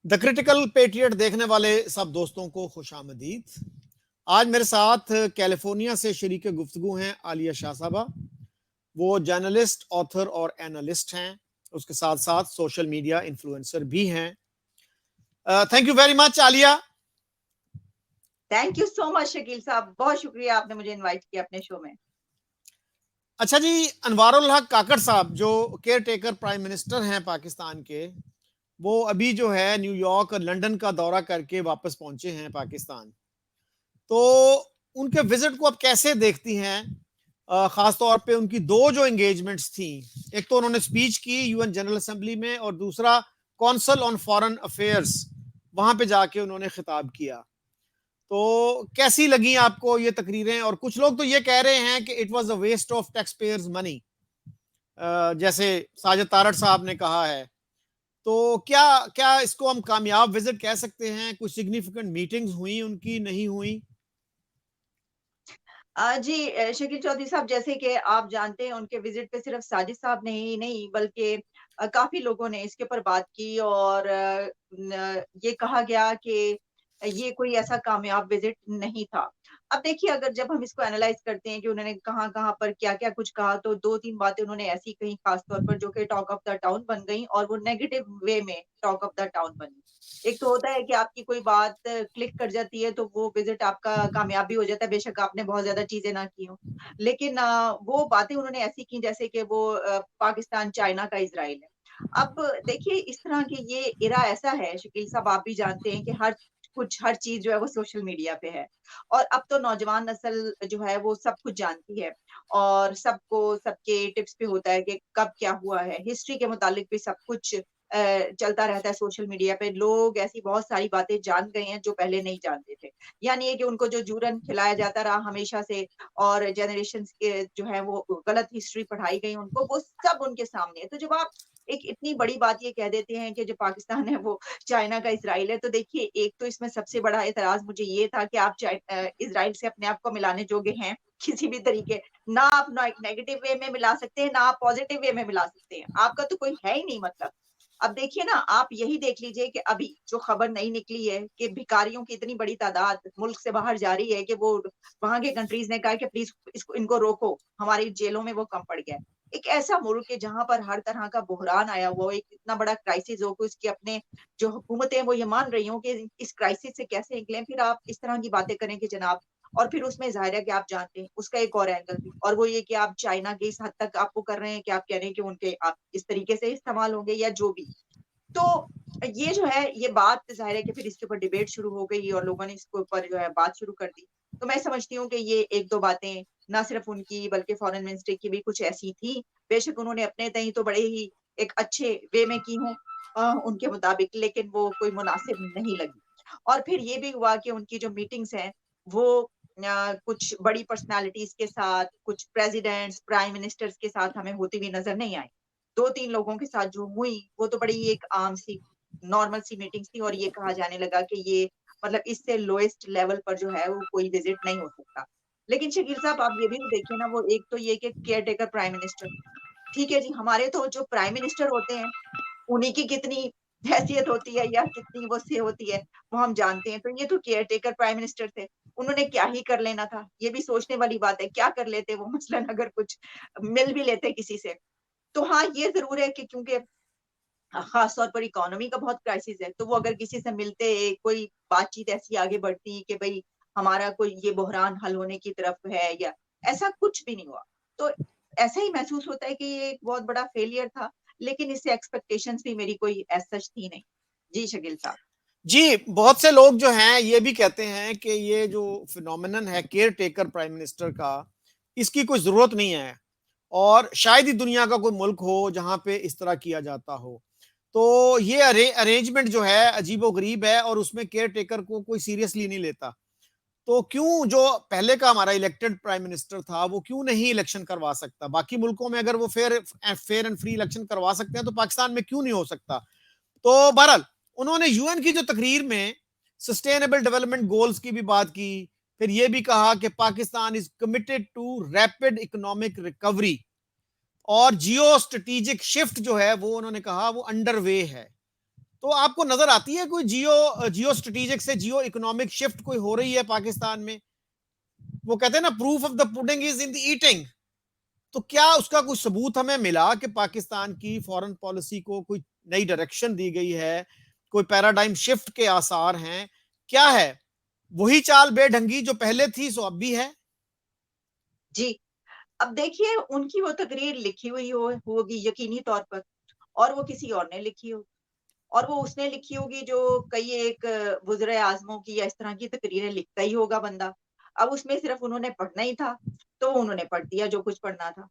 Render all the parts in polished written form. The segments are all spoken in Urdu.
دا کریٹیکل پیٹریٹ دیکھنے والے سب دوستوں کو خوش آمدید۔ آج میرے ساتھ کیلیفورنیا سے شریک گفتگو ہیں عالیہ شاہ صاحبہ۔ وہ جرنلسٹ، آتھر اور اینالسٹ ہیں، اس کے ساتھ ساتھ سوشل میڈیا انفلوئنسر بھی ہیں۔ Thank you very much Aliya. Thank you so much Shakeel صاحب، بہت شکریہ آپ نے مجھے انوائٹ کیا اپنے شو میں۔ اچھا جی، انوار الحق کاکڑ صاحب جو کیئر ٹیکر پرائم منسٹر ہیں پاکستان کے، وہ ابھی جو ہے نیو یارک اور لنڈن کا دورہ کر کے واپس پہنچے ہیں پاکستان۔ تو ان کے وزٹ کو اب کیسے دیکھتی ہیں؟ خاص طور پہ ان کی دو جو انگیجمنٹس تھیں، ایک تو انہوں نے سپیچ کی یو این جنرل اسمبلی میں، اور دوسرا کونسل آن فارن افیئرز، وہاں پہ جا کے انہوں نے خطاب کیا۔ تو کیسی لگیں آپ کو یہ تقریریں؟ اور کچھ لوگ تو یہ کہہ رہے ہیں کہ it was a waste of taxpayers money, جیسے ساجد تارڑ صاحب نے کہا ہے۔ تو کیا اس کو ہم کامیاب وزٹ کہہ سکتے ہیں؟ کچھ سگنیفیکنٹ میٹنگز ہوئی ان کی، نہیں ہوئی؟ جی شکیل چودھری صاحب، جیسے کہ آپ جانتے ہیں ان کے وزٹ پہ صرف ساجد صاحب نے ہی نہیں بلکہ کافی لوگوں نے اس کے اوپر بات کی، اور یہ کہا گیا کہ یہ کوئی ایسا کامیاب وزٹ نہیں تھا۔ اب دیکھیے، اگر جب ہم اس کو اینالائز کرتے ہیں کہ انہوں نے کہاں کہاں پر کیا کیا کچھ کہا، تو دو تین باتیں انہوں نے ایسی کہیں خاص طور پر جو کہ ٹاک آف دا ٹاؤن بن گئی، اور وہ نیگیٹو وے میں ٹاک آف دا ٹاؤن بنی۔ ایک تو ہوتا ہے کہ آپ کی کوئی بات کلک کر جاتی ہے تو وہ وزٹ آپ کا کامیاب بھی ہو جاتا ہے، بے شک آپ نے بہت زیادہ چیزیں نہ کی ہوں، لیکن وہ باتیں انہوں نے ایسی کی جیسے کہ وہ پاکستان چائنا کا اسرائیل ہے۔ اب دیکھیے، اس طرح کے یہ ایرا ایسا ہے شکیل صاحب، آپ بھی جانتے ہیں کہ ہر چیز جو ہے وہ سوشل میڈیا پہ ہے، اور اب تو نوجوان نسل جو ہے وہ سب کچھ جانتی ہے، اور سب کے ٹپس پہ ہوتا ہے کہ کب کیا ہوا ہے، ہسٹری کے متعلق بھی سب کچھ چلتا رہتا ہے سوشل میڈیا پہ۔ لوگ ایسی بہت ساری باتیں جان گئے ہیں جو پہلے نہیں جانتے تھے، یعنی یہ کہ ان کو جو جورن کھلایا جاتا رہا ہمیشہ سے، اور جنریشنز کے جو ہے وہ غلط ہسٹری پڑھائی گئی ان کو، وہ سب ان کے سامنے ہے۔ تو جب آپ ایک اتنی بڑی بات یہ کہہ دیتے ہیں کہ جو پاکستان ہے وہ چائنا کا اسرائیل ہے، تو دیکھیے، ایک تو اس میں سب سے بڑا اعتراض مجھے یہ تھا کہ آپ اسرائیل سے اپنے آپ کو ملانے جوگے ہیں کسی بھی طریقے؟ نہ آپ نیگیٹو وے میں ملا سکتے ہیں، نہ آپ پازیٹیو وے میں ملا سکتے ہیں، آپ کا تو کوئی ہے ہی نہیں مطلب۔ اب دیکھیے نا، آپ یہی دیکھ لیجئے کہ ابھی جو خبر نہیں نکلی ہے کہ بھکاریوں کی اتنی بڑی تعداد ملک سے باہر جا رہی ہے کہ وہ وہاں کے کنٹریز نے کہا کہ پلیز ان کو روکو، ہماری جیلوں میں وہ کم پڑ گیا ہے۔ ایک ایسا ملک ہے جہاں پر ہر طرح کا بحران آیا ہوا، ایک اتنا بڑا کرائسس ہو کہ اس کے اپنے جو حکومتیں وہ یہ مان رہی ہوں کہ اس کرائسس سے کیسے نکلیں، پھر آپ اس طرح کی باتیں کریں کہ جناب، اور پھر اس میں ظاہر ہے کہ آپ جانتے ہیں اس کا ایک اور اینگل بھی، اور وہ یہ کہ آپ چائنا کے اس حد تک آپ کو کر رہے ہیں کہ آپ کہہ رہے ہیں کہ ان کے آپ اس طریقے سے استعمال ہوں گے یا جو بھی۔ تو یہ جو ہے یہ بات ظاہر ہے کہ پھر اس کے اوپر ڈیبیٹ شروع ہو گئی، اور لوگوں نے اس کے اوپر جو ہے بات شروع کر دی۔ تو میں سمجھتی ہوں کہ یہ ایک دو باتیں نہ صرف ان کی بلکہ فارن منسٹر کی بھی کچھ ایسی تھی، بے شک انہوں نے اپنے تئیں تو بڑے ہی ایک اچھے وے میں کی ہوں ان کے مطابق، لیکن وہ کوئی مناسب نہیں لگی۔ اور پھر یہ بھی ہوا کہ ان کی جو میٹنگز ہیں وہ کچھ بڑی پرسنالٹیز کے ساتھ، کچھ پریزیڈنٹس، پرائم منسٹرز کے ساتھ ہمیں ہوتی ہوئی نظر نہیں آئی۔ دو تین لوگوں کے ساتھ جو ہوئی وہ تو بڑی ایک عام سی نارمل سی میٹنگز تھی، اور یہ کہا جانے لگا کہ یہ مطلب اس سے لوئسٹ لیول پر جو ہے وہ کوئی وزٹ نہیں ہو سکتا۔ لیکن شکیل صاحب، آپ یہ بھی تو دیکھیں نا، وہ ایک تو یہ کہ کیئر ٹیکر پرائم منسٹر، ٹھیک ہے جی، ہمارے تو جو پرائم منسٹر ہوتے ہیں انہیں کی کتنی حیثیت ہوتی ہے یا کتنی وہ سے ہوتی ہے وہ ہم جانتے ہیں۔ تو یہ تو کیئر ٹیکر پرائم منسٹر تھے، انہوں نے کیا ہی کر لینا تھا؟ یہ بھی سوچنے والی بات ہے، کیا کر لیتے وہ، مثلاً اگر کچھ مل بھی لیتے کسی سے۔ تو ہاں، یہ ضرور ہے کہ کیونکہ خاص طور پر اکانومی کا بہت کرائسس ہے، تو وہ اگر کسی سے ملتے، کوئی بات چیت ایسی آگے بڑھتی کہ بھئی ہمارا کوئی یہ بحران حل ہونے کی طرف ہے، یا ایسا کچھ بھی نہیں ہوا، تو ایسا ہی محسوس ہوتا ہے کہ یہ ایک بہت بڑا فیلئر تھا، لیکن اس سے ایکسپیکٹیشنز بھی میری کوئی ایز سچ تھی نہیں۔ جی شکیل صاحب۔ جی، بہت سے لوگ جو ہیں یہ بھی کہتے ہیں کہ یہ جو فینومینن ہے کیئر ٹیکر پرائم منسٹر کا، اس کی کوئی ضرورت نہیں ہے، اور شاید ہی دنیا کا کوئی ملک ہو جہاں پہ اس طرح کیا جاتا ہو۔ تو یہ ارینجمنٹ جو ہے عجیب و غریب ہے، اور اس میں کیئر ٹیکر کو کوئی سیریسلی نہیں لیتا۔ تو کیوں جو پہلے کا ہمارا الیکٹڈ پرائم منسٹر تھا وہ کیوں نہیں الیکشن کروا سکتا؟ باقی ملکوں میں اگر وہ فیئر اینڈ فری الیکشن کروا سکتے ہیں تو پاکستان میں کیوں نہیں ہو سکتا؟ تو بہرحال انہوں نے یو این کی جو تقریر میں سسٹینیبل ڈیولپمنٹ گولز کی بھی بات کی، پھر یہ بھی کہا کہ Pakistan is committed to rapid economic recovery, اور جیو اسٹریٹجک شفٹ جو ہے وہ انہوں نے کہا وہ انڈر وے ہے۔ تو آپ کو نظر آتی ہے کوئی جیو اسٹریٹجک سے جیو اکنامک شفٹ کوئی ہو رہی ہے پاکستان میں؟ وہ کہتے ہیں نا proof of the putting is in the eating. تو کیا اس کا کوئی ثبوت ہمیں ملا کہ پاکستان کی فورن پالیسی کو کوئی نئی ڈائریکشن دی گئی ہے, کوئی پیراڈائم شفٹ کے آثار ہیں, کیا ہے وہی چال بے ڈھنگی جو پہلے تھی سو اب بھی ہے؟ جی اب دیکھیے ان کی وہ تقریر لکھی ہوئی ہوگی یقینی طور پر, اور وہ کسی اور نے لکھی ہوگی, اور وہ اس نے لکھی ہوگی جو کئی ایک وزرائے اعظموں کی یا اس طرح کی تقریریں لکھتا ہی ہوگا بندہ. اب اس میں صرف انہوں نے پڑھنا ہی تھا تو انہوں نے پڑھ دیا جو کچھ پڑھنا تھا.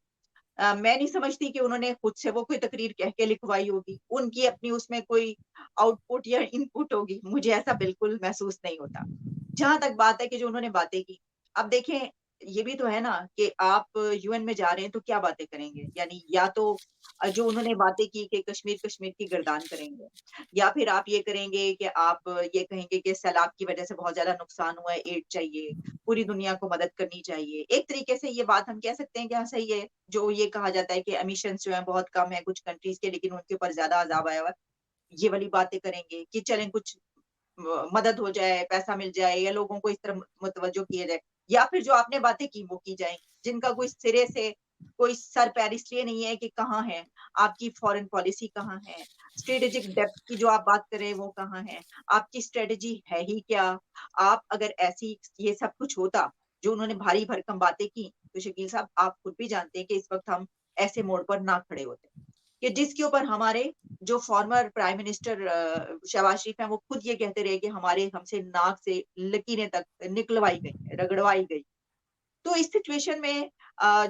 میں نہیں سمجھتی کہ انہوں نے خود سے وہ کوئی تقریر کہہ کے لکھوائی ہوگی, ان کی اپنی اس میں کوئی آؤٹ پٹ یا ان پٹ ہوگی, مجھے ایسا بالکل محسوس نہیں ہوتا. جہاں تک بات ہے کہ جو انہوں نے باتیں کی, اب دیکھیں یہ بھی تو ہے نا کہ آپ یو این میں جا رہے ہیں تو کیا باتیں کریں گے, یعنی یا تو جو انہوں نے باتیں کی کہ کشمیر کی گردان کریں گے, یا پھر آپ یہ کریں گے کہ آپ یہ کہیں گے کہ سیلاب کی وجہ سے بہت زیادہ نقصان ہوا ہے, ایڈ چاہیے, پوری دنیا کو مدد کرنی چاہیے. ایک طریقے سے یہ بات ہم کہہ سکتے ہیں کہ ہاں صحیح ہے, جو یہ کہا جاتا ہے کہ امیشنز جو ہیں بہت کم ہیں کچھ کنٹریز کے, لیکن ان کے اوپر زیادہ عذاب آیا ہوا ہے, یہ والی باتیں کریں گے کہ چلیں کچھ مدد ہو جائے, پیسہ مل جائے, یا لوگوں کو اس طرح متوجہ کیا جائے. یا پھر جو آپ نے باتیں کی وہ کی جائیں جن کا کوئی سرے سے کوئی سر پیر اس لیے نہیں ہے کہ کہاں ہے آپ کی فورن پالیسی, کہاں ہے اسٹریٹجک ڈیپتھ کی جو آپ بات کریں وہ کہاں ہے, آپ کی اسٹریٹجی ہے ہی کیا. آپ اگر ایسی یہ سب کچھ ہوتا جو انہوں نے بھاری بھرکم باتیں کی, تو شکیل صاحب آپ خود بھی جانتے ہیں کہ اس وقت ہم ایسے موڑ پر نہ کھڑے ہوتے, کہ جس کے اوپر ہمارے جو فارمر پرائم منسٹر شہباز شریف ہیں وہ خود یہ کہتے رہے کہ ہم سے ناک سے لکیریں تک نکلوائی گئی, رگڑوائی گئی. تو اس سچویشن میں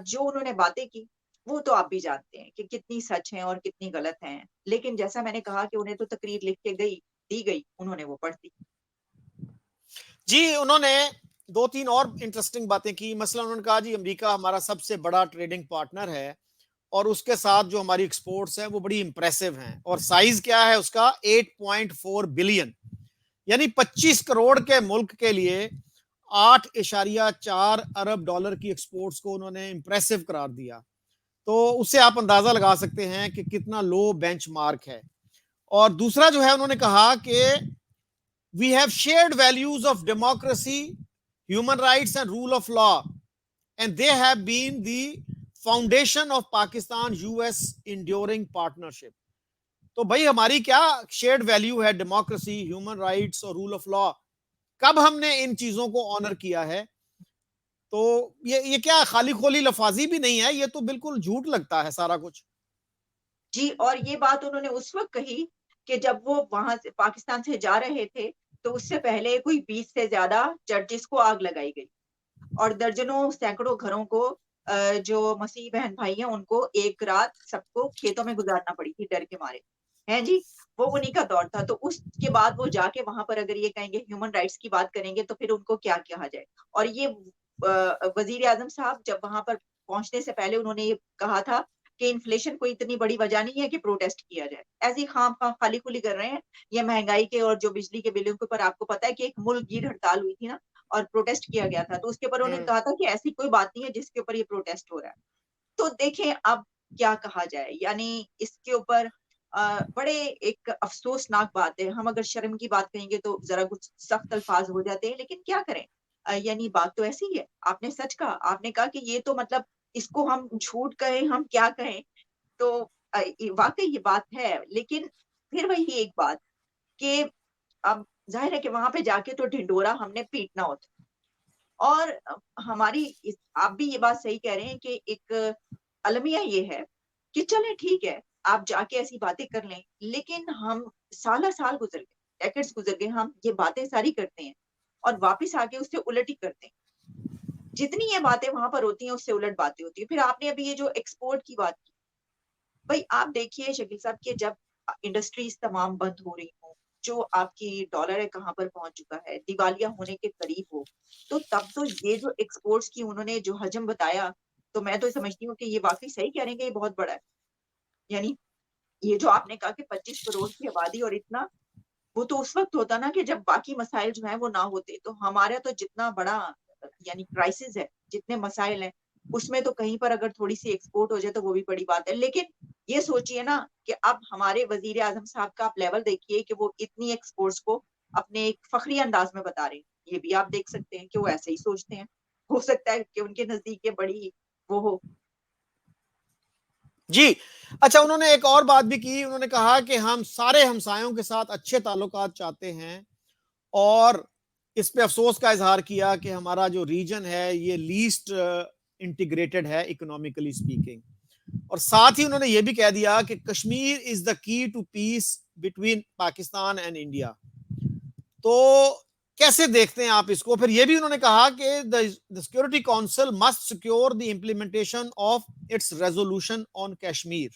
جو انہوں نے باتیں کی وہ تو آپ بھی جانتے ہیں کہ کتنی سچ ہیں اور کتنی غلط ہیں, لیکن جیسا میں نے کہا کہ انہیں تو تقریر لکھ کے دی گئی, انہوں نے وہ پڑھ دی. جی انہوں نے دو تین اور انٹرسٹنگ باتیں کی. مثلا انہوں نے کہا جی امریکہ ہمارا سب سے بڑا ٹریڈنگ پارٹنر ہے, اور اس کے ساتھ جو ہماری ایکسپورٹس ہیں وہ بڑی امپریسو ہیں, اور سائز کیا ہے اس کا 8.4 بلین, یعنی 25 کروڑ کے ملک کے لیے 8.4 ارب ڈالر کی ایکسپورٹس کو انہوں نے امپریسو قرار دیا. تو اس سے آپ اندازہ لگا سکتے ہیں کہ کتنا لو بینچ مارک ہے. اور دوسرا جو ہے انہوں نے کہا کہ we have shared values of democracy, human rights and rule of law, and they have been the foundation of Pakistan US enduring partnership. تو بھائی ہماری کیا شیئرڈ ویلیو ہے, ڈیموکریسی, ہیومن رائٹس اور رول آف لا, کب ہم نے ان چیزوں کو آنر کیا ہے؟ تو یہ کیا خالی خولی لفاظی بھی نہیں ہے, یہ تو بالکل جھوٹ لگتا ہے سارا کچھ. جی اور یہ بات انہوں نے اس وقت کہی کہ جب وہ وہاں سے پاکستان سے جا رہے تھے تو اس سے پہلے کوئی 20 سے زیادہ چرچز کو آگ لگائی گئی, اور درجنوں سینکڑوں گھروں کو جو مسیح بہن بھائی ہیں ان کو ایک رات سب کو کھیتوں میں گزارنا پڑی تھی ڈر کے مارے ہیں جی. وہ انہیں کا دور تھا. تو اس کے بعد وہ جا کے وہاں پر اگر یہ کہیں گے ہیومن رائٹس کی بات کریں گے تو پھر ان کو کیا کہا جائے. اور یہ وزیر اعظم صاحب جب وہاں پر پہنچنے سے پہلے انہوں نے یہ کہا تھا کہ انفلیشن کوئی اتنی بڑی وجہ نہیں ہے کہ پروٹیسٹ کیا جائے, ایسی خام خام خالی کھلی کر رہے ہیں. یہ مہنگائی کے اور جو بجلی کے بلوں کے اوپر آپ کو پتا ہے کہ ایک ملک گیر ہڑتال ہوئی تھی نا, اور پروٹیسٹ کیا گیا تھا, تو اس کے اوپر انہوں نے کہا تھا کہ ایسی کوئی بات نہیں ہے جس کے اوپر یہ پروٹیسٹ ہو رہا ہے. تو دیکھیں اب کیا کہا جائے, یعنی اس کے اوپر بڑے ایک افسوسناک بات ہے. ہم اگر شرم کی بات کہیں گے تو ذرا کچھ سخت الفاظ ہو جاتے ہیں, لیکن کیا کریں, یعنی بات تو ایسی ہی ہے. آپ نے سچ کہا, آپ نے کہا کہ یہ تو مطلب اس کو ہم جھوٹ کہیں ہم کیا کہیں, تو واقعی یہ بات ہے. لیکن پھر وہی ایک بات کہ اب ظاہر ہے کہ وہاں پہ جا کے تو ڈھنڈورا ہم نے پیٹنا ہوتا, اور ہماری آپ بھی یہ بات صحیح کہہ رہے ہیں کہ ایک المیہ یہ ہے کہ چلیں ٹھیک ہے آپ جا کے ایسی باتیں کر لیں, لیکن ہم سالہ سال گزر گئے, ڈیکیڈز گزر گئے, ہم یہ باتیں ساری کرتے ہیں اور واپس آ کے اس سے الٹ ہی کرتے ہیں. جتنی یہ باتیں وہاں پر ہوتی ہیں اس سے الٹ باتیں ہوتی ہیں. پھر آپ نے ابھی یہ جو ایکسپورٹ کی بات کی, بھائی آپ دیکھیے شکیل صاحب کہ جب انڈسٹریز تمام بند ہو رہی ہوں, جو آپ کی ڈالر ہے کہاں پر پہنچ چکا ہے, دیوالیہ ہونے کے قریب ہو, تو تب تو یہ جو ایکسپورٹس کی انہوں نے جو حجم بتایا, تو میں تو سمجھتی ہوں کہ یہ واقعی صحیح کہہ رہے ہیں کہ یہ بہت بڑا ہے. یعنی یہ جو آپ نے کہا کہ 25 کروڑ کی آبادی اور اتنا, وہ تو اس وقت ہوتا نا کہ جب باقی مسائل جو ہیں وہ نہ ہوتے. تو ہمارا تو جتنا بڑا یعنی کرائسس ہے, جتنے مسائل ہیں, اس میں تو کہیں پر اگر تھوڑی سی ایکسپورٹ ہو جائے تو وہ بھی بڑی بات ہے. لیکن یہ سوچئے نا کہ اب ہمارے وزیر اعظم صاحب کا آپ لیول دیکھیے کہ وہ اتنی ایکسپورٹس کو اپنے ایک فخری انداز میں بتا رہے ہیں. یہ بھی آپ دیکھ سکتے ہیں کہ وہ ایسے ہی سوچتے ہیں. ہو سکتا ہے کہ ان کے نزدیک یہ بڑی وہ ہو. جی اچھا، انہوں نے ایک اور بات بھی کی. انہوں نے کہا کہ ہم سارے ہمسایوں کے ساتھ اچھے تعلقات چاہتے ہیں، اور اس پہ افسوس کا اظہار کیا کہ ہمارا جو ریجن ہے یہ لیسٹ انٹیگریٹڈ ہے اکنامکلی اسپیکنگ. اور ساتھ ہی انہوں نے یہ بھی کہہ دیا کہ Kashmir is the key to peace between Pakistan and India. تو کیسے دیکھتے ہیں آپ اس کو؟ پھر یہ بھی انہوں نے کہا کہ the Security Council must secure the implementation of its resolution on Kashmir.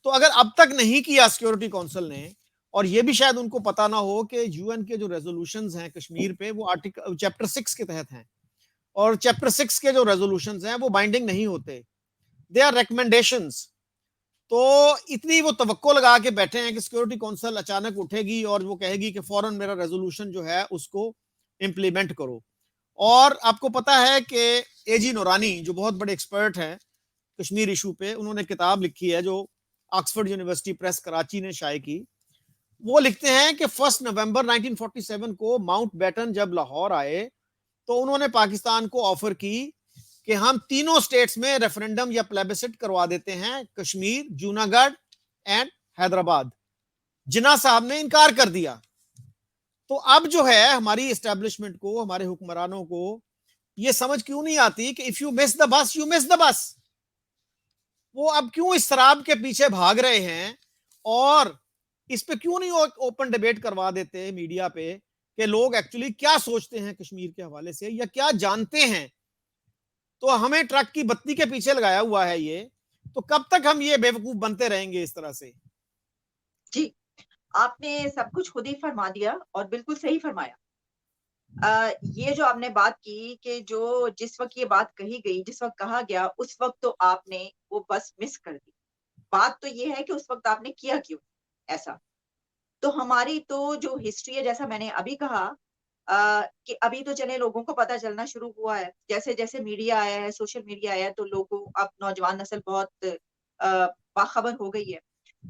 تو اگر اب تک نہیں کیا سیکورٹی کونسل نے، اور یہ بھی شاید ان کو پتا نہ ہو کہ یو این کے جو ریزولوشنز ہیں کشمیر پہ وہ آرٹیکل چیپٹر 6 کے تحت ہیں، اور چیپٹر 6 کے جو ریزولوشنز ہیں وہ بائنڈنگ نہیں ہوتے، دے آر ریکمنڈیشنز. تو اتنی وہ توقع لگا کے بیٹھے ہیں کہ سیکورٹی کونسل اچانک اٹھے گی اور وہ کہے گی کہ فوراً میرا ریزولوشن جو ہے اس کو امپلیمنٹ کرو. اور آپ کو پتا ہے کہ اے جی نورانی جو بہت بڑے ایکسپرٹ ہیں کشمیر ایشو پہ، انہوں نے کتاب لکھی ہے جو آکسفورڈ یونیورسٹی پریس کراچی نے شائع کی. وہ لکھتے ہیں کہ 1 نومبر 1947 کو ماؤنٹ بیٹن جب لاہور آئے تو انہوں نے پاکستان کو آفر کی کہ ہم تینوں سٹیٹس میں ریفرنڈم یا پلیبسٹ کروا دیتے ہیں، کشمیر، جوناگڑھ اینڈ حیدرآباد. جناح صاحب نے انکار کر دیا. تو اب جو ہے ہماری اسٹیبلشمنٹ کو، ہمارے حکمرانوں کو یہ سمجھ کیوں نہیں آتی کہ if you miss the bus you miss the bus. وہ اب کیوں اس شراب کے پیچھے بھاگ رہے ہیں، اور اس پہ کیوں نہیں اوپن ڈیبیٹ کروا دیتے میڈیا پہ کہ لوگ ایکچولی کیا سوچتے ہیں کشمیر کے حوالے سے یا کیا جانتے ہیں. تو ہمیں ٹرک کی بتی کے پیچھے لگایا ہوا ہے یہ. تو کب تک ہم یہ بیوقوف بنتے رہیں گے اس طرح سے؟ جی آپ نے سب کچھ خود ہی فرما دیا اور بالکل صحیح فرمایا. یہ جو آپ نے بات کی کہ جو جس وقت یہ بات کہی گئی، جس وقت کہا گیا، اس وقت تو آپ نے وہ بس مس کر دی. بات تو یہ ہے کہ اس وقت آپ نے کیا کیوں ایسا. تو ہماری تو جو ہسٹری ہے، جیسا میں نے ابھی کہا کہ ابھی تو چلے لوگوں کو پتا چلنا شروع ہوا ہے. جیسے جیسے میڈیا آیا ہے، سوشل میڈیا آیا ہے، تو لوگوں اب نوجوان نسل بہت باخبر ہو گئی ہے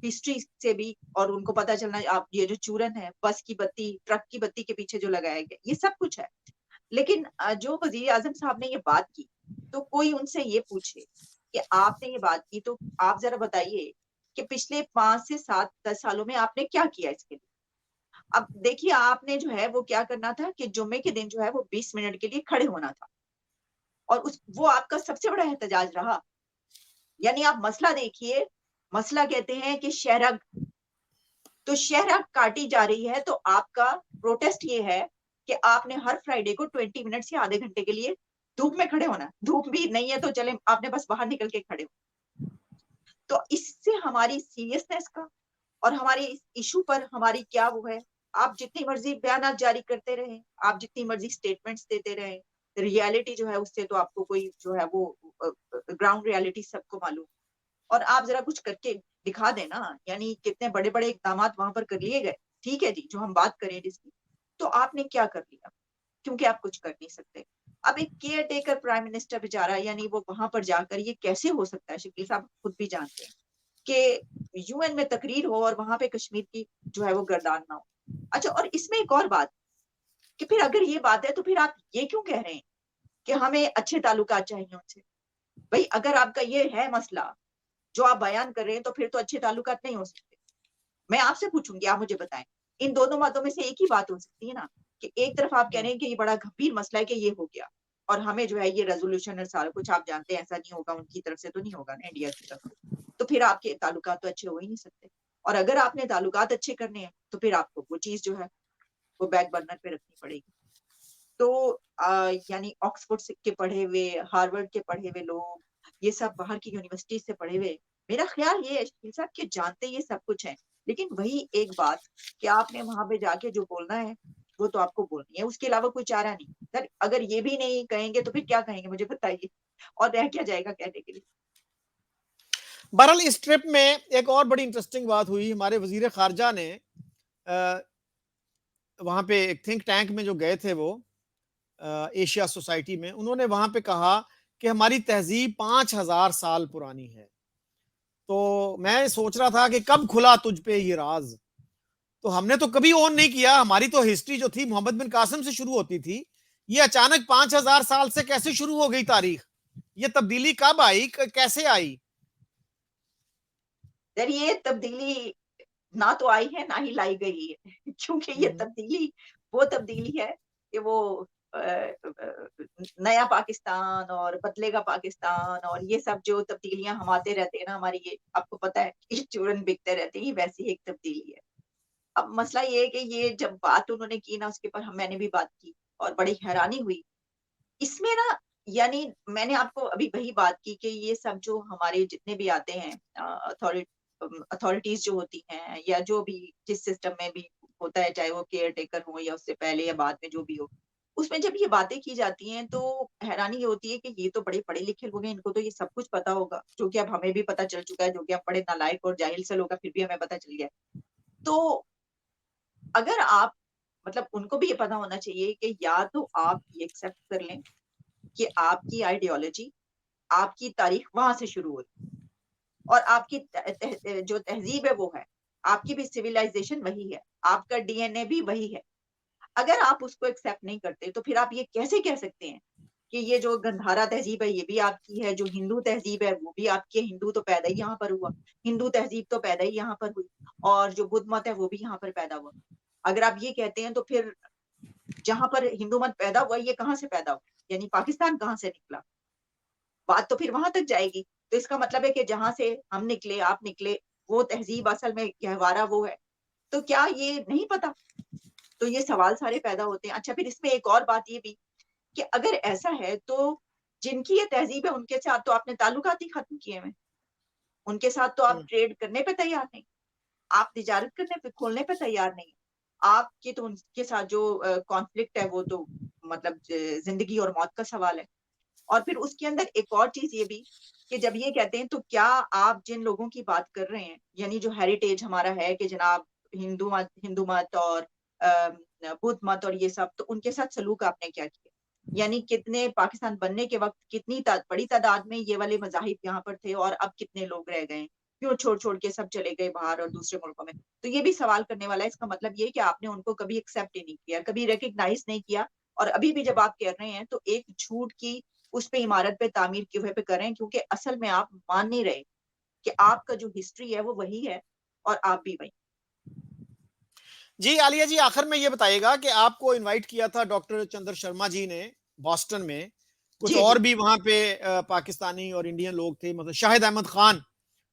ہسٹری سے بھی، اور ان کو پتا چلنا آپ یہ جو چورن ہے، بس کی بتی، ٹرک کی بتی کے پیچھے جو لگایا گیا، یہ سب کچھ ہے. لیکن جو وزیر اعظم صاحب نے یہ بات کی تو کوئی ان سے یہ پوچھے کہ آپ نے یہ بات کی تو آپ ذرا بتائیے کہ پچھلے 5 سے 7 10 سالوں میں آپ نے کیا کیا اس کے لیے. اب دیکھیے آپ نے جو ہے وہ کیا کرنا تھا کہ جمعے کے دن جو ہے وہ 20 منٹ کے لیے کھڑے ہونا تھا، اور وہ آپ کا سب سے بڑا احتجاج رہا. یعنی آپ مسئلہ دیکھیے، مسئلہ کہتے ہیں کہ شہرک، تو شہرک کاٹی جا رہی ہے، تو آپ کا پروٹیسٹ یہ ہے کہ آپ نے ہر فرائیڈے کو 20 منٹ سے آدھے گھنٹے کے لیے دھوپ میں کھڑے ہونا. دھوپ بھی نہیں ہے تو چلے آپ نے بس باہر نکل کے کھڑے ہو. تو اس سے ہماری سیریسنس کا اور ہمارے اس ایشو پر ہماری کیا وہ ہے. آپ جتنی مرضی بیانات جاری کرتے رہیں، آپ جتنی مرضی سٹیٹمنٹس دیتے رہیں، ریالٹی جو ہے اس سے تو آپ کو کوئی جو ہے وہ گراؤنڈ ریالٹی سب کو معلوم. اور آپ ذرا کچھ کر کے دکھا دیں نا. یعنی کتنے بڑے بڑے اقدامات وہاں پر کر لیے گئے، ٹھیک ہے جی، جو ہم بات کریں جس کی، تو آپ نے کیا کر لیا؟ کیونکہ آپ کچھ کر نہیں سکتے. اب ایک کیئر ٹیکر پرائم منسٹر بیچارہ، یعنی وہ وہاں پر جا کر یہ کیسے ہو سکتا ہے؟ شکیل صاحب خود بھی جانتے ہیں کہ یو این میں تقریر ہو اور وہاں پہ کشمیر کی جو ہے وہ گردان نہ ہو. اچھا، اور اس میں ایک اور بات کہ پھر اگر یہ بات ہے تو پھر آپ یہ کیوں کہہ رہے ہیں کہ ہمیں اچھے تعلقات چاہیے ان سے؟ بھائی اگر آپ کا یہ ہے مسئلہ جو آپ بیان کر رہے ہیں تو پھر تو اچھے تعلقات نہیں ہو سکتے. میں آپ سے پوچھوں گی، آپ مجھے بتائیں، ان دونوں باتوں میں سے ایک ہی بات ہو سکتی ہے نا، کہ ایک طرف آپ کہہ رہے ہیں کہ یہ بڑا گھمبیر مسئلہ ہے کہ یہ ہو گیا، اور ہمیں جو ہے یہ ریزولوشن اور سارا کچھ آپ جانتے ہیں ایسا نہیں ہوگا، ان کی طرف سے تو نہیں ہوگا نا، انڈیا کی طرف سے، تو پھر آپ کے تعلقات تو اچھے ہو ہی نہیں سکتے. اور اگر آپ نے تعلقات اچھے کرنے ہیں تو پھر آپ کو وہ چیز جو ہے وہ بیک برنر پہ رکھنی پڑے گی. تو یعنی آکسفورڈ کے پڑھے ہوئے، ہارورڈ کے پڑھے ہوئے لوگ، یہ سب باہر کی یونیورسٹی سے پڑھے ہوئے، میرا خیال یہ ہے شکیل صاحب کہ جانتے یہ سب کچھ ہے، لیکن وہی ایک بات کہ آپ نے وہاں پہ جا کے جو بولنا ہے وہ تو آپ کو بولنی ہے، اس کے علاوہ کوئی چارہ نہیں. سر اگر یہ بھی نہیں کہیں گے تو پھر کیا کہیں گے مجھے بتائیے، اور رہ کیا جائے گا کہنے کے لیے. بہرحال اس ٹرپ میں ایک اور بڑی انٹرسٹنگ بات ہوئی. ہمارے وزیر خارجہ نے وہاں پہ ایک تھنک ٹینک میں جو گئے تھے وہ ایشیا سوسائٹی میں، انہوں نے وہاں پہ کہا کہ ہماری تہذیب 5000 سال پرانی ہے. تو میں سوچ رہا تھا کہ کب کھلا تجھ پہ یہ راز. تو ہم نے تو کبھی اون نہیں کیا. ہماری تو ہسٹری جو تھی محمد بن قاسم سے شروع ہوتی تھی. یہ اچانک 5000 سال سے کیسے شروع ہو گئی تاریخ؟ یہ تبدیلی کب آئی, کیسے آئی؟ یہ تبدیلی نہ تو آئی ہے نہ ہی لائی گئی ہے کیونکہ یہ تبدیلی وہ تبدیلی ہے کہ وہ نیا پاکستان اور بدلے گا پاکستان اور یہ سب جو تبدیلیاں ہم آتے رہتے ہیں نا, ہماری یہ آپ کو پتا ہے چورن بکتے رہتے ہیں, ویسی ایک تبدیلی ہے. اب مسئلہ یہ ہے کہ یہ جب بات انہوں نے کی نا, اس کے اوپر میں نے بھی بات کی اور بڑی حیرانی ہوئی اس میں نا. یعنی میں نے آپ کو ابھی وہی بات کی کہ یہ سب جو ہمارے جتنے بھی آتے ہیں اتھارٹیز جو ہوتی ہیں یا جو بھی جس سسٹم میں بھی ہوتا ہے, چاہے وہ کیئر ٹیکر ہو یا اس سے پہلے یا بعد میں جو بھی ہو, اس میں جب یہ باتیں کی جاتی ہیں تو حیرانی یہ ہوتی ہے کہ یہ تو بڑے پڑھے لکھے لوگ ہیں, ان کو تو یہ سب کچھ پتا ہوگا, جو کہ اب ہمیں بھی پتا چل چکا ہے, جو کہ اب بڑے نالائق اور جاہل سے لوگ ہیں پھر بھی ہمیں پتا چل گیا. تو اگر آپ مطلب ان کو بھی یہ پتا ہونا چاہیے کہ یا تو آپ یہ ایکسپٹ کر لیں کہ آپ کی آئیڈیالوجی, آپ کی تاریخ وہاں سے شروع ہوتی اور آپ کی جو تہذیب ہے وہ ہے, آپ کی بھی سویلائزیشن وہی ہے, آپ کا ڈی این اے بھی وہی ہے. اگر آپ اس کو ایکسپٹ نہیں کرتے تو پھر آپ یہ کیسے کہہ سکتے ہیں کہ یہ جو گندھارا تہذیب ہے یہ بھی آپ کی ہے, جو ہندو تہذیب ہے وہ بھی آپ کی ہے, ہندو تو پیدا ہی یہاں پر ہوا, ہندو تہذیب تو پیدا ہی یہاں پر ہوئی, اور جو بدھ مت ہے وہ بھی یہاں پر پیدا ہوا. اگر آپ یہ کہتے ہیں تو پھر جہاں پر ہندو مت پیدا ہوا یہ کہاں سے پیدا ہوا, یعنی پاکستان کہاں سے نکلا؟ بات تو پھر وہاں تک جائے گی. تو اس کا مطلب ہے کہ جہاں سے ہم نکلے, آپ نکلے, وہ تہذیب اصل میں گہوارہ وہ ہے. تو کیا یہ نہیں پتا؟ تو یہ سوال سارے پیدا ہوتے ہیں. اچھا پھر اس میں ایک اور بات یہ بھی کہ اگر ایسا ہے تو جن کی یہ تہذیب ہے ان کے ساتھ تو آپ نے تعلقات ہی ختم کیے ہوئے, ان کے ساتھ تو آپ ٹریڈ کرنے پہ تیار نہیں, آپ تجارت کرنے پہ کھولنے پہ تیار نہیں. آپ کی تو ان کے ساتھ جو کانفلکٹ ہے وہ تو مطلب زندگی اور موت کا سوال ہے. اور پھر اس کے اندر ایک اور چیز یہ بھی کہ جب یہ کہتے ہیں تو کیا آپ جن لوگوں کی بات کر رہے ہیں, یعنی جو ہیریٹیج ہمارا ہے کہ جناب ہندو مت اور بدھ مت اور یہ سب, تو ان کے ساتھ سلوک آپ نے کیا کیا؟ یعنی کتنے پاکستان بننے کے وقت کتنی بڑی تعداد میں یہ والے مذاہب یہاں پر تھے اور اب کتنے لوگ رہ گئے, کیوں چھوڑ چھوڑ کے سب چلے گئے باہر اور دوسرے ملکوں میں؟ تو یہ بھی سوال کرنے والا ہے. اس کا مطلب یہ کہ آپ نے ان کو کبھی ایکسپٹ ہی نہیں کیا, کبھی ریکگنائز نہیں کیا, اور ابھی بھی جب آپ کہہ رہے ہیں تو ایک جھوٹ کی اس پہ عمارت پہ تعمیر کی ہوئے پہ کر رہے ہیں, کیونکہ اصل میں آپ مان نہیں رہے کہ آپ کا جو ہسٹری ہے وہ وہی ہے اور آپ بھی وہی. جی عالیہ جی, آخر میں یہ بتائیے گا کہ آپ کو انوائٹ کیا تھا ڈاکٹر چندر شرما جی نے باسٹن میں, کچھ جی اور جی بھی وہاں پہ پاکستانی اور انڈین لوگ تھے, مطلب شاہد احمد خان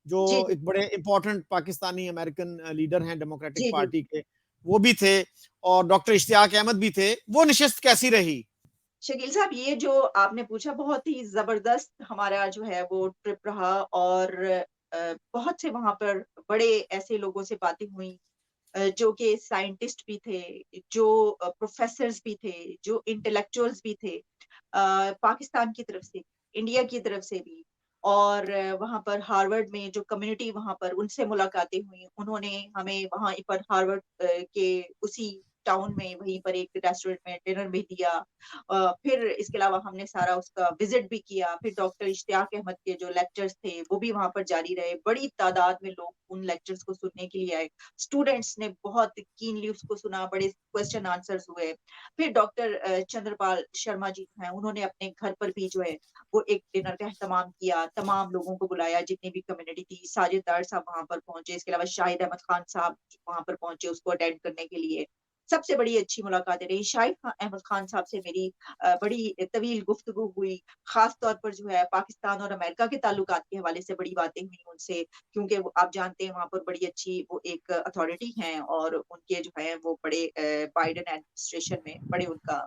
جو جی جی ایک بڑے امپورٹنٹ پاکستانی امریکن لیڈر ہیں ڈیموکریٹک جی جی پارٹی کے, وہ بھی تھے, اور ڈاکٹر اشتیاق احمد بھی تھے. وہ نشست کیسی رہی؟ شکیل صاحب, یہ جو آپ نے پوچھا بہت ہی زبردست ہمارا جو ہے وہ ٹرپ رہا, اور بہت سے وہاں پر بڑے ایسے لوگوں سے باتیں ہوئی جو کہ سائنٹسٹ بھی تھے, جو پروفیسرز بھی تھے, جو انٹلیکچوئلز بھی تھے, پاکستان کی طرف سے, انڈیا کی طرف سے بھی, اور وہاں پر ہارورڈ میں جو کمیونٹی وہاں پر, ان سے ملاقاتیں ہوئی. انہوں نے ہمیں وہاں پر ہارورڈ کے اسی ٹاؤن میں وہیں پر ایک ریسٹورینٹ میں ڈنر بھی دیا. پھر اس کے علاوہ ہم نے سارا اس کا وزٹ بھی کیا. پھر ڈاکٹر اشتیاق احمد کے جو لیکچرز تھے وہ بھی وہاں پر جاری رہے. بڑی تعداد میں لوگ ان لیکچرز کو سننے کے لیے آئے. اسٹوڈینٹس نے بہت کینلی اس کو سنا, بڑے کوشچن آنسرز ہوئے. پھر ڈاکٹر چندر پال شرما جی ہیں, انہوں نے اپنے گھر پر بھی جو ہے وہ ایک ڈنر کا اہتمام کیا, تمام لوگوں کو بلایا جتنی بھی کمیونٹی تھی. ساجد دار صاحب وہاں پر پہنچے, اس کے علاوہ شاہد احمد خان صاحب وہاں پر پہنچے اس کو اٹینڈ کرنے کے لیے. سب سے بڑی اچھی ملاقاتیں رہی. شاہد احمد خان صاحب سے میری بڑی طویل گفتگو ہوئی, خاص طور پر جو ہے پاکستان اور امریکہ کے تعلقات کے حوالے سے بڑی باتیں ہوئی ان سے, کیونکہ آپ جانتے ہیں وہاں پر بڑی اچھی وہ ایک اتھارٹی ہیں, اور ان کے جو ہے وہ بڑے بائیڈن ایڈمنسٹریشن میں بڑے ان کا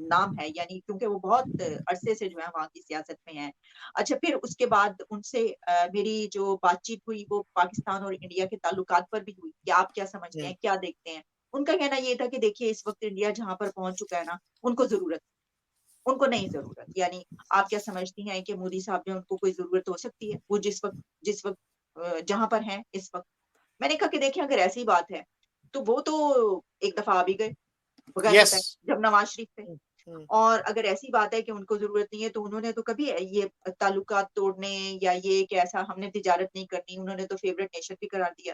نام ہے, یعنی کیونکہ وہ بہت عرصے سے جو ہے وہاں کی سیاست میں ہیں. اچھا پھر اس کے بعد ان سے میری جو بات چیت ہوئی وہ پاکستان اور انڈیا کے تعلقات پر بھی ہوئی کہ آپ کیا سمجھتے ہیں, کیا دیکھتے ہیں. ان کا کہنا یہ تھا کہ دیکھیے اس وقت انڈیا جہاں پر پہنچ چکا ہے نا, ان کو ضرورت, ان کو نہیں ضرورت. یعنی آپ کیا سمجھتی ہیں کہ مودی صاحب نے ان کو کوئی ضرورت ہو سکتی ہے, وہ جس وقت جہاں پر ہیں اس وقت. میں نے کہا کہ دیکھیں اگر ایسی بات ہے تو وہ تو ایک دفعہ آ بھی گئے بغیر یس. بتائے جب نواز شریف تھے. اور اگر ایسی بات ہے کہ ان کو ضرورت نہیں ہے تو انہوں نے تو کبھی یہ تعلقات توڑنے یا یہ کہ ایسا ہم نے تجارت نہیں کرنی، انہوں نے تو فیورٹ نیشن بھی قرار دیا۔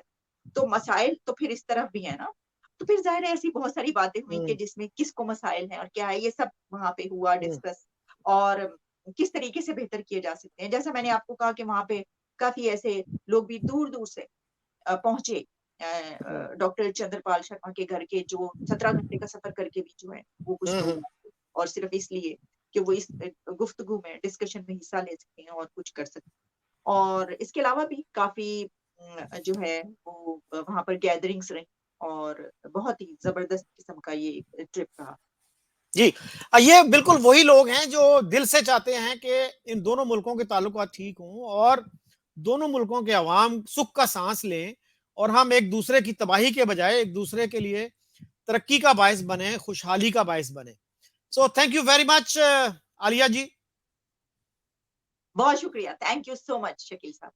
تو مسائل تو پھر اس طرف بھی ہے نا، تو پھر ظاہر ہے ایسی بہت ساری باتیں ہوئی کہ جس میں کس کو مسائل ہیں اور کیا ہے، یہ سب وہاں پہ ہوا ڈسکس، اور کس طریقے سے بہتر کیے جا سکتے ہیں۔ جیسا میں نے آپ کو کہا کہ وہاں پہ کافی ایسے لوگ بھی دور دور سے پہنچے ڈاکٹر چندر پال شرما کے گھر کے، جو 17 گھنٹے کا سفر کر کے بھی جو ہے وہ کچھ لوگ آتے، اور صرف اس لیے کہ وہ اس گفتگو میں ڈسکشن میں حصہ لے سکتے ہیں اور کچھ کر سکتے ہیں۔ اور اس کے علاوہ بھی کافی جو ہے وہ وہاں پر گیدرنگس رہی، اور بہت ہی زبردست قسم کا یہ ٹرپ رہا۔ جی، یہ بالکل وہی لوگ ہیں جو دل سے چاہتے ہیں کہ ان دونوں ملکوں کے تعلقات ٹھیک ہوں اور دونوں ملکوں کے عوام سکھ کا سانس لیں، اور ہم ایک دوسرے کی تباہی کے بجائے ایک دوسرے کے لیے ترقی کا باعث بنے، خوشحالی کا باعث بنے۔ So thank you very much Aliya ji. بہت شکریہ، thank you so much Shakeel صاحب۔